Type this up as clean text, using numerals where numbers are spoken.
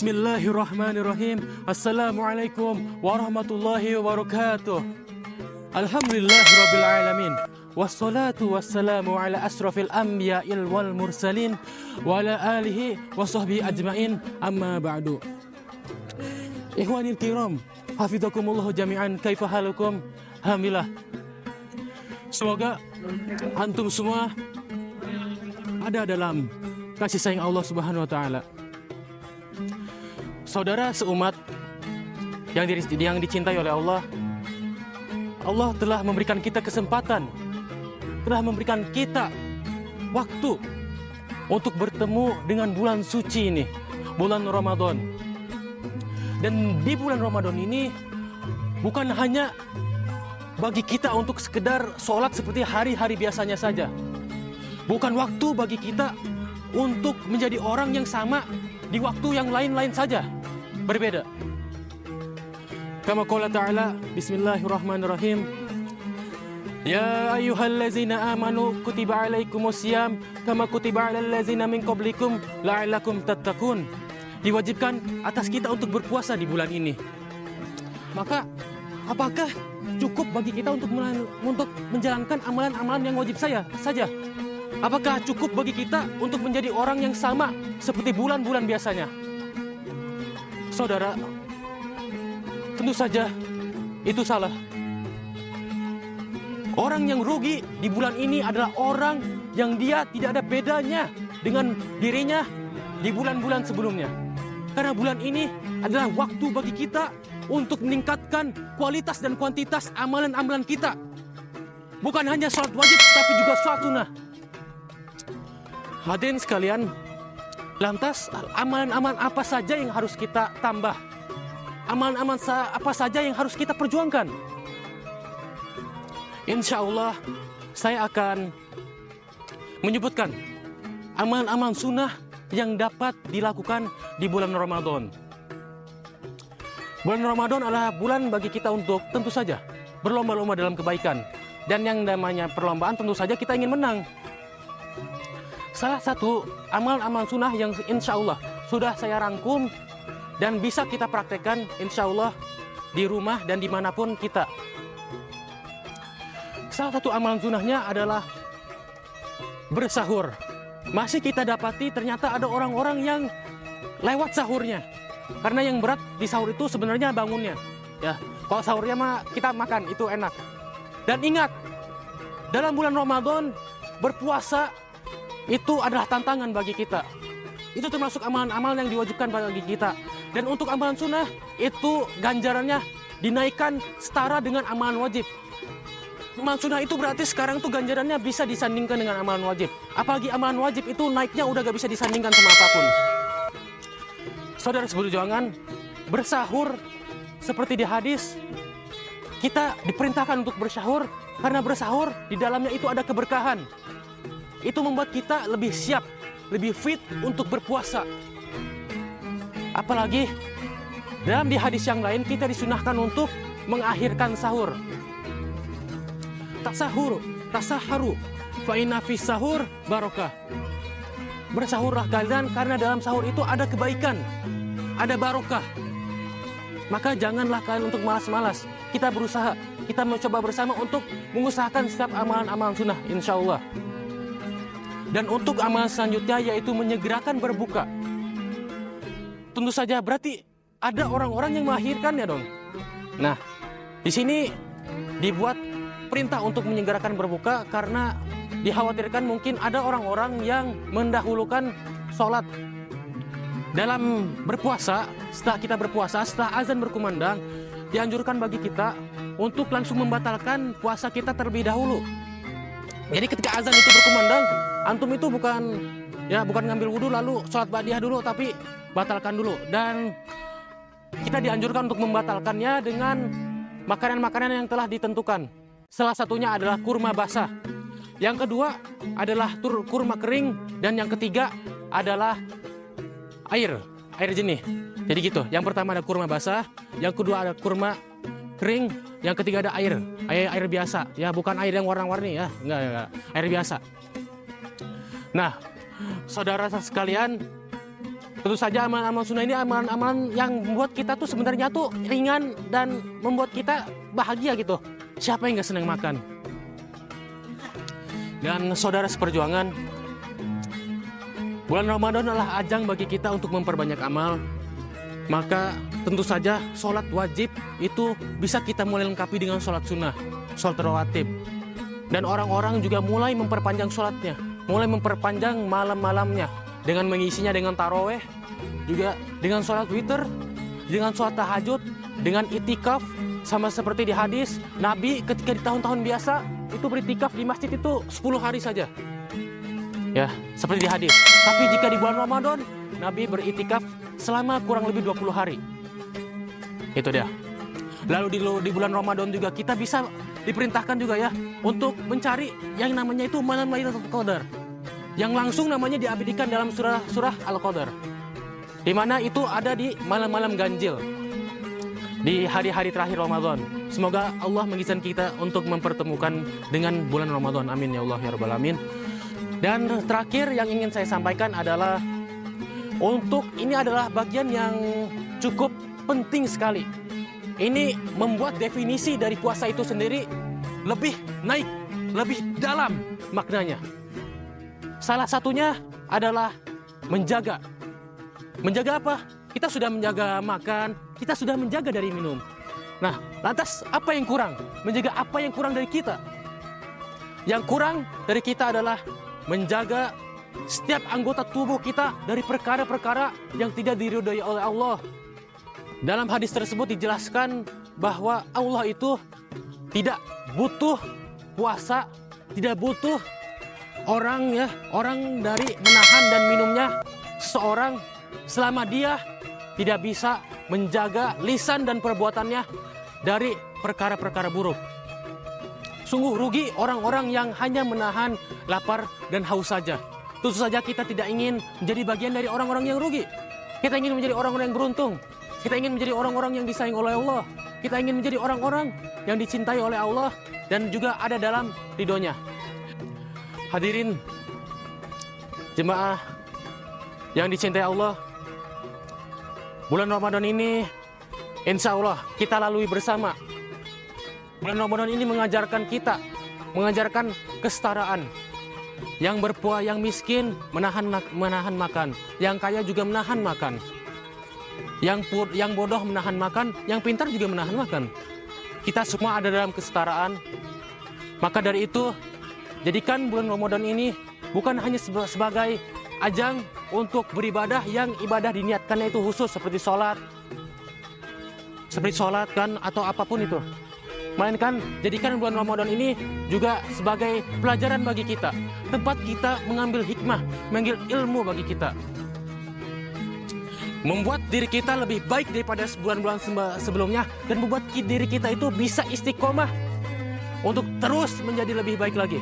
Bismillahirrahmanirrahim. Assalamualaikum warahmatullahi wabarakatuh. Alhamdulillahirabbil alamin. Wassalatu wassalamu ala asrafil anbiya'il wal mursalin wa ala alihi wa sahbihi ajmain. Amma ba'du. Ikhwanil kiram, hafizakumullah jami'an. Kaifa halukum? Alhamdulillah. Semoga antum semua ada dalam kasih sayang Allah Subhanahu wa taala. Saudara seumat yang dicintai oleh Allah, Allah telah memberikan kita kesempatan, telah memberikan kita waktu untuk bertemu dengan bulan suci ini, bulan Ramadan. Dan di bulan Ramadan ini bukan hanya bagi kita untuk sekedar sholat seperti hari-hari biasanya saja. Bukan waktu bagi kita untuk menjadi orang yang sama di waktu yang lain-lain saja. Berbeda. Kama qala ta'ala, bismillahirrahmanirrahim. Ya ayyuhallazina amanu kutiba alaikumusiyam kama kutiba alal ladzina min qablikum la'allakum tattaqun. Diwajibkan atas kita untuk berpuasa di bulan ini. Maka apakah cukup bagi kita untuk menjalankan amalan-amalan yang wajib saja? Apakah cukup bagi kita untuk menjadi orang yang sama seperti bulan-bulan biasanya? Saudara, tentu saja itu salah. Orang yang rugi di bulan ini adalah orang yang dia tidak ada bedanya dengan dirinya di bulan-bulan sebelumnya. Karena bulan ini adalah waktu bagi kita untuk meningkatkan kualitas dan kuantitas amalan-amalan kita. Bukan hanya sholat wajib, tapi juga sholat sunnah. Hadirin sekalian, lantas amalan-amalan apa saja yang harus kita tambah? Amalan-amalan apa saja yang harus kita perjuangkan? Insya Allah saya akan menyebutkan amalan-amalan sunnah yang dapat dilakukan di bulan Ramadan. Bulan Ramadan adalah bulan bagi kita untuk tentu saja berlomba-lomba dalam kebaikan. Dan yang namanya perlombaan tentu saja kita ingin menang. Salah satu amalan-amalan sunnah yang insya Allah sudah saya rangkum dan bisa kita praktekkan insya Allah di rumah dan dimanapun kita. Salah satu amalan sunnahnya adalah bersahur. Masih kita dapati ternyata ada orang-orang yang lewat sahurnya. Karena yang berat di sahur itu sebenarnya bangunnya. Ya, kalau sahurnya mah kita makan itu enak. Dan ingat, dalam bulan Ramadan berpuasa itu adalah tantangan bagi kita. Itu termasuk amalan-amalan yang diwajibkan bagi kita. Dan untuk amalan sunnah itu ganjarannya dinaikkan setara dengan amalan wajib. Amalan sunnah itu berarti sekarang tuh ganjarannya bisa disandingkan dengan amalan wajib. Apalagi amalan wajib itu naiknya udah gak bisa disandingkan sama apapun. Saudara seperjuangan, bersahur seperti di hadis, kita diperintahkan untuk bersahur karena bersahur di dalamnya itu ada keberkahan. Itu membuat kita lebih siap, lebih fit untuk berpuasa. Apalagi dalam di hadis yang lain kita disunahkan untuk mengakhirkan sahur. Tasaharu, fa inna fis sahur barokah. Bersahurlah kalian karena dalam sahur itu ada kebaikan, ada barokah. Maka janganlah kalian untuk malas-malas. Kita berusaha, kita mencoba bersama untuk mengusahakan setiap amalan-amalan sunnah insya Allah. Dan untuk amalan selanjutnya yaitu menyegerakan berbuka. Tentu saja berarti ada orang-orang yang mengakhirkannya dong. Nah, di sini dibuat perintah untuk menyegerakan berbuka karena dikhawatirkan mungkin ada orang-orang yang mendahulukan sholat. Dalam berpuasa, setelah kita berpuasa, setelah azan berkumandang, dianjurkan bagi kita untuk langsung membatalkan puasa kita terlebih dahulu. Jadi ketika azan itu berkumandang, antum itu bukan ngambil wudhu lalu sholat ba'diyah dulu, tapi batalkan dulu. Dan kita dianjurkan untuk membatalkannya dengan makanan-makanan yang telah ditentukan. Salah satunya adalah kurma basah. Yang kedua adalah kurma kering. Dan yang ketiga adalah air jernih. Jadi gitu, yang pertama ada kurma basah, yang kedua ada kurma kering, yang ketiga ada air biasa. Ya, bukan air yang warna-warni ya, enggak, air biasa. Nah, saudara sekalian, Tentu saja amalan-amalan sunnah ini amalan-amalan yang membuat kita tuh sebenarnya tuh ringan dan membuat kita bahagia gitu. Siapa yang gak senang makan? Dan saudara seperjuangan, bulan Ramadan adalah ajang bagi kita untuk memperbanyak amal. Maka tentu saja sholat wajib itu bisa kita mulai lengkapi dengan sholat sunnah, sholat rawatib. Dan orang-orang juga mulai memperpanjang sholatnya, mulai memperpanjang malam-malamnya dengan mengisinya dengan taraweh, juga dengan sholat witir, dengan sholat tahajud, dengan itikaf. Sama seperti di hadis, Nabi ketika di tahun-tahun biasa itu beritikaf di masjid itu 10 hari saja. Ya, seperti di hadis. Tapi jika di bulan Ramadan, Nabi beritikaf selama kurang lebih 20 hari. Itu dia. Lalu di bulan Ramadan juga kita bisa diperintahkan juga ya untuk mencari yang namanya itu malam Lailatul Qadar. Yang langsung namanya diabadikan dalam surah Al-Qadar. Di mana itu ada di malam-malam ganjil. Di hari-hari terakhir Ramadan. Semoga Allah mengizinkan kita untuk mempertemukan dengan bulan Ramadan. Amin ya Allah ya Rabbal Alamin. Dan terakhir yang ingin saya sampaikan adalah ini adalah bagian yang cukup penting sekali. Ini membuat definisi dari puasa itu sendiri lebih naik, lebih dalam maknanya. Salah satunya adalah menjaga. Menjaga apa? Kita sudah menjaga makan, kita sudah menjaga dari minum. Nah, lantas apa yang kurang? Menjaga apa yang kurang dari kita? Yang kurang dari kita adalah menjaga setiap anggota tubuh kita dari perkara-perkara yang tidak diridhoi oleh Allah. Dalam hadis tersebut dijelaskan bahwa Allah itu tidak butuh puasa, tidak butuh orang dari menahan dan minumnya seseorang selama dia tidak bisa menjaga lisan dan perbuatannya dari perkara-perkara buruk. Sungguh rugi orang-orang yang hanya menahan lapar dan haus saja. Tentu saja kita tidak ingin menjadi bagian dari orang-orang yang rugi. Kita ingin menjadi orang-orang yang beruntung. Kita ingin menjadi orang-orang yang disayang oleh Allah. Kita ingin menjadi orang-orang yang dicintai oleh Allah dan juga ada dalam ridhonya. Hadirin jemaah yang dicintai Allah, bulan Ramadan ini insya Allah kita lalui bersama. Bulan Ramadan ini mengajarkan mengajarkan kesetaraan. Yang miskin menahan makan, yang kaya juga menahan makan. Yang bodoh menahan makan, yang pintar juga menahan makan. Kita semua ada dalam kesetaraan. Maka dari itu, jadikan bulan Ramadan ini bukan hanya sebagai ajang untuk beribadah yang ibadah diniatkannya itu khusus seperti sholat kan atau apapun itu. Melainkan jadikan bulan Ramadan ini juga sebagai pelajaran bagi kita, tempat kita mengambil hikmah, mengambil ilmu bagi kita, membuat diri kita lebih baik daripada bulan-bulan sebelumnya dan membuat diri kita itu bisa istiqomah untuk terus menjadi lebih baik lagi.